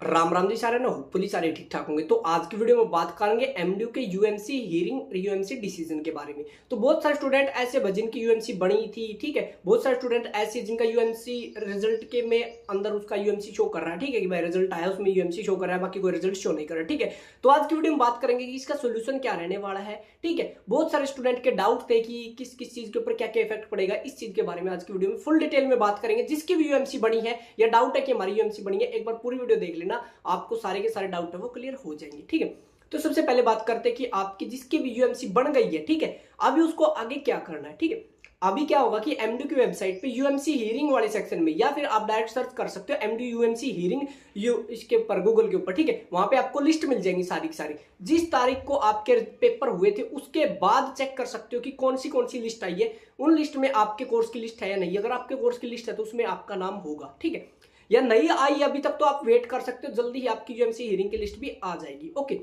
राम राम जी सारे ना, होपफुली सारे ठीक ठाक होंगे। तो आज की वीडियो में बात करेंगे एमडीयू के यूएमसी हियरिंग यूएमसी डिसीजन के बारे में। तो बहुत सारे स्टूडेंट ऐसे जिनकी यूएमसी बनी थी, ठीक है। बहुत सारे स्टूडेंट ऐसे जिनका यूएमसी रिजल्ट के में अंदर उसका यूएमसी शो कर रहा है, ठीक है, कि भाई रिजल्ट आया उसमें यूएमसी शो कर रहा है, बाकी कोई रिजल्ट शो नहीं कर रहा है, ठीक है। तो आज की वीडियो में बात करेंगे कि इसका सोल्यूशन क्या रहने वाला है, ठीक है। बहुत सारे स्टूडेंट के डाउट थे कि किस किस चीज के ऊपर क्या क्या इफेक्ट पड़ेगा, इस चीज के बारे में आज की वीडियो में फुल डिटेल में बात करेंगे। जिसकी भी यूएमसी बनी है या डाउट है कि हमारी यूएमसी बनी है, एक बार पूरी वीडियो देख लेना, आपको सारे के सारे डाउट है वो क्लियर हो जाएंगे, ठीक है। तो सबसे पहले बात करते हैं कि आपकी जिसकी भी यूएमसी बन गई है, ठीक है, अभी उसको आगे क्या करना है, ठीक है। अभी क्या होगा कि एमडीयू की वेबसाइट पे यूएमसी हियरिंग वाले सेक्शन में, या फिर आप डायरेक्ट सर्च कर सकते हो एमडीयू यूएमसी हियरिंग इसके ऊपर गूगल के ऊपर, ठीक है। वहां पे आपको लिस्ट मिल जाएंगी सारी की सारी, जिस तारीख को आपके पेपर हुए थे उसके बाद चेक कर सकते हो कि कौन सी लिस्ट आई है। उन लिस्ट में आपके कोर्स की लिस्ट है या नहीं। अगर आपके कोर्स की लिस्ट है तो उसमें आपका नाम होगा, ठीक है। या नहीं आई अभी तक तो आप वेट कर सकते हो, जल्दी ही आपकी यूएमसी हियरिंग की लिस्ट भी आ जाएगी, ओके।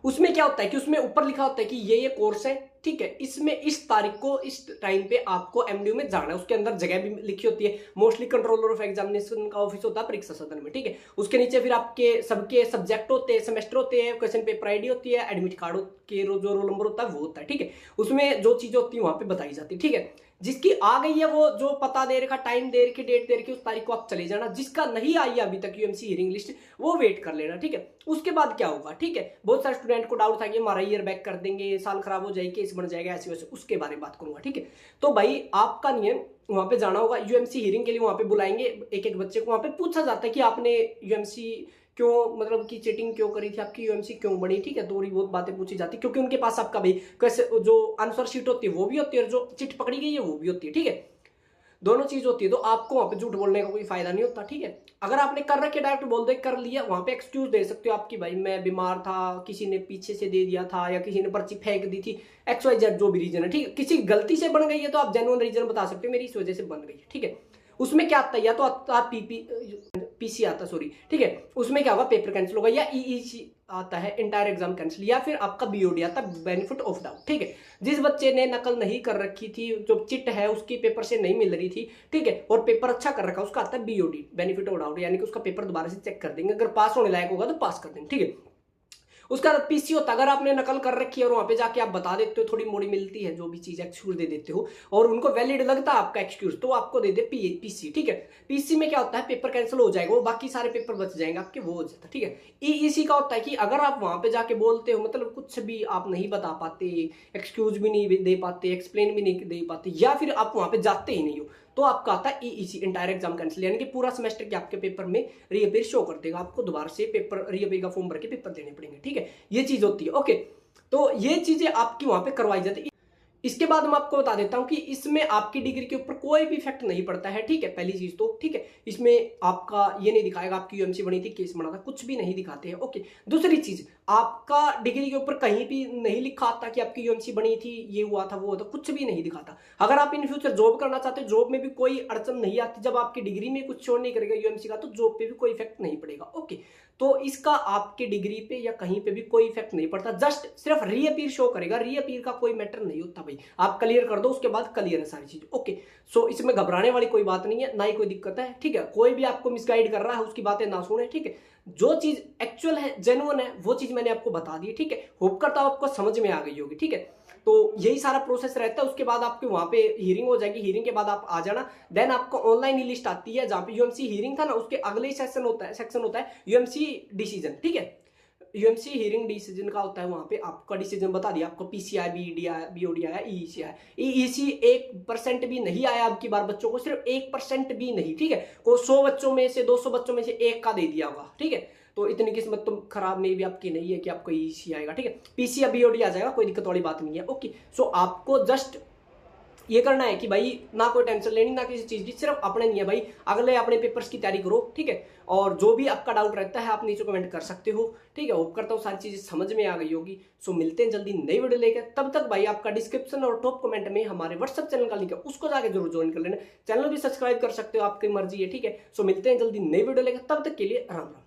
उसमें क्या होता है कि उसमें ऊपर लिखा होता है कि ये कोर्स है, ठीक है, इसमें इस तारीख को इस टाइम पे आपको एमडीयू में जाना है। उसके अंदर जगह भी लिखी होती है, मोस्टली कंट्रोलर ऑफ एग्जामिनेशन का ऑफिस होता है परीक्षा सदन में, ठीक है। उसके नीचे फिर आपके सबके सब्जेक्ट होते हैं, सेमेस्टर होते हैं, क्वेश्चन पेपर आईडी होती है, एडमिट कार्ड के जो रोल नंबर होता है वो होता है, ठीक है। उसमें जो चीजें होती है वहां पे बताई जाती है, ठीक है। जिसकी आ गई है वो जो पता दे रखा, टाइम दे रखी, डेट दे रखी, उस तारीख को आप चले जाना। जिसका नहीं आई है अभी तक यूएमसी हियरिंग लिस्ट, वो वेट कर लेना, ठीक है। उसके बाद क्या होगा, ठीक है। बहुत सारे स्टूडेंट को डाउट था कि हमारा ईयर बैक कर देंगे, साल खराब हो जाएगी, केस बन जाएगा, ऐसे वैसे, उसके बारे में बात करूंगा, ठीक है। तो भाई आपका नियम वहां पे जाना होगा यूएमसी हियरिंग के लिए। वहां पे बुलाएंगे एक एक बच्चे को, वहां पे पूछा जाता है कि आपने यूएमसी क्यों, मतलब कि चीटिंग क्यों करी थी, आपकी यूएमसी क्यों बनी, ठीक है। थोड़ी बहुत बातें पूछी जाती है, क्योंकि उनके पास आपका भाई कैसे जो आंसर शीट होती है वो भी होती है, और जो चिट पकड़ी गई है वो भी होती है, ठीक है। दोनों चीज होती है। तो आपको वहां पे झूठ बोलने का कोई फायदा नहीं होता, ठीक है। अगर आपने कर रखे डायरेक्ट बोल दे कर लिया, वहां पे एक्सक्यूज दे सकते हो आपकी, भाई मैं बीमार था, किसी ने पीछे से दे दिया था, या किसी ने पर्ची फेंक दी थी, एक्स वाई जेड जो भी रीजन है, ठीक है। किसी गलती से बन गई है तो आप जेन्युइन रीजन बता सकते हो, मेरी इस वजह से बन गई है, ठीक है। उसमें क्या आता है, या तो आता पीसी आता, सॉरी, ठीक है। उसमें क्या होगा, पेपर कैंसिल होगा, या ईईसी आता है, इंटायर एग्जाम कैंसिल, या फिर आपका बीओडी आता है, बेनिफिट ऑफ डाउट, ठीक है। जिस बच्चे ने नकल नहीं कर रखी थी, जो चिट है उसकी पेपर से नहीं मिल रही थी, ठीक है, और पेपर अच्छा कर रखा, उसका आता है बीओडी, बेनिफिट ऑफ डाउट, यानी कि उसका पेपर दोबारा से चेक कर देंगे, अगर पास होने लायक होगा तो पास कर देंगे, ठीक है। उसका पीसी होता है, अगर आपने नकल कर रखी है और वहां पे जाके आप बता देते हो, थोड़ी मोड़ी मिलती है जो भी चीज, एक्सक्यूज दे देते हो, और उनको वैलिड लगता है आपका एक्सक्यूज, तो आपको दे दे पीसी, ठीक है। पीसी में क्या होता है, पेपर कैंसिल हो जाएगा, वो बाकी सारे पेपर बच जाएंगे आपके, वो हो जाता है, ठीक है। ईईसी का होता है कि अगर आप वहां पे जाके बोलते हो, मतलब कुछ भी आप नहीं बता पाते, एक्सक्यूज भी नहीं दे पाते, एक्सप्लेन भी नहीं दे पाते, या फिर आप वहां पे जाते ही नहीं हो, तो आपका आता है ईईसी, इंटायर एग्जाम कैंसिल, यानी कि पूरा सेमेस्टर के आपके पेपर में रीअपीयर शो कर देगा, आपको दोबारा से पेपर रीअपीयर का फॉर्म भर के पेपर देने पड़ेंगे, ठीक है। ये चीज होती है, ओके। तो ये चीजें आपकी वहां पे करवाई जाती है। इसके बाद मैं आपको बता देता हूं कि इसमें आपकी डिग्री के ऊपर कोई भी इफेक्ट नहीं पड़ता है, ठीक है। पहली चीज तो, ठीक है, इसमें आपका ये नहीं दिखाएगा आपकी यूएमसी बनी थी, केस बना था, कुछ भी नहीं दिखाते हैं, ओके। दूसरी चीज, आपका डिग्री के ऊपर कहीं भी नहीं लिखा आता कि आपकी यूएमसी बनी थी, ये हुआ था, वो हुआ था, कुछ भी नहीं दिखाता। अगर आप इन फ्यूचर जॉब करना चाहते हो, जॉब में भी कोई अड़चन नहीं आती, जब आपकी डिग्री में कुछ शो नहीं करेगा यूएमसी का, तो जॉब पे भी कोई इफेक्ट नहीं पड़ेगा, ओके। तो इसका आपकी डिग्री पे या कहीं पे भी कोई इफेक्ट नहीं पड़ता, जस्ट सिर्फ रीअपीयर शो करेगा, रीअपीयर का कोई मैटर नहीं होता भाई। आप क्लियर कर दो, उसके बाद क्लियर है सारी चीज, ओके। सो इसमें घबराने वाली कोई बात नहीं है, ना ही कोई दिक्कत है, ठीक है। कोई भी आपको मिसगाइड कर रहा है उसकी बातें ना सुने, ठीक है। जो चीज एक्चुअल है, जेन्युइन है, वो चीज मैंने आपको बता दी, ठीक है। होप करता हूं आपको समझ में आ गई होगी, ठीक है। तो यही सारा प्रोसेस रहता है। उसके बाद आपके वहां पे हियरिंग हो जाएगी, हियरिंग के बाद आप आ जाना, देन आपको ऑनलाइन ही लिस्ट आती है, जहां पे यूएमसी हियरिंग था ना, उसके अगले ही सेक्शन होता है यूएमसी डिसीजन, ठीक है। यूएमसी हियरिंग डिसीजन का होता है, वहां पे आपका डिसीजन बता दिया, आपको पीसीआई बीओडी आया, ईईसी आया। ईईसी 1% भी नहीं आया अब की बार बच्चों को, सिर्फ 1% भी नहीं, ठीक है। को 100 बच्चों में से 200 बच्चों में से एक का दे दिया होगा, ठीक है। तो इतनी किस्मत तो खराब में भी आपकी नहीं है कि आपको ईईसी आएगा, ठीक है। पीसी या बीओडी आ जाएगा, कोई दिक्कत वाली बात नहीं है, ओके। सो आपको जस्ट ये करना है कि भाई ना कोई टेंशन लेनी, ना किसी चीज की, सिर्फ अपने नहीं है भाई, अगले अपने पेपर्स की तैयारी करो, ठीक है। और जो भी आपका डाउट रहता है आप नीचे कमेंट कर सकते हो, ठीक है। होप करता हूँ सारी चीजें समझ में आ गई होगी। सो मिलते हैं जल्दी नई वीडियो लेकर, तब तक भाई आपका डिस्क्रिप्शन और टॉप कमेंट में हमारे व्हाट्सएप चैनल का लिंक है, उसको जाके जरूर ज्वाइन कर लेना। चैनल भी सब्सक्राइब कर सकते हो, आपकी मर्जी है, ठीक है। सो मिलते हैं जल्दी नई वीडियो लेकर, तब तक के लिए राम राम।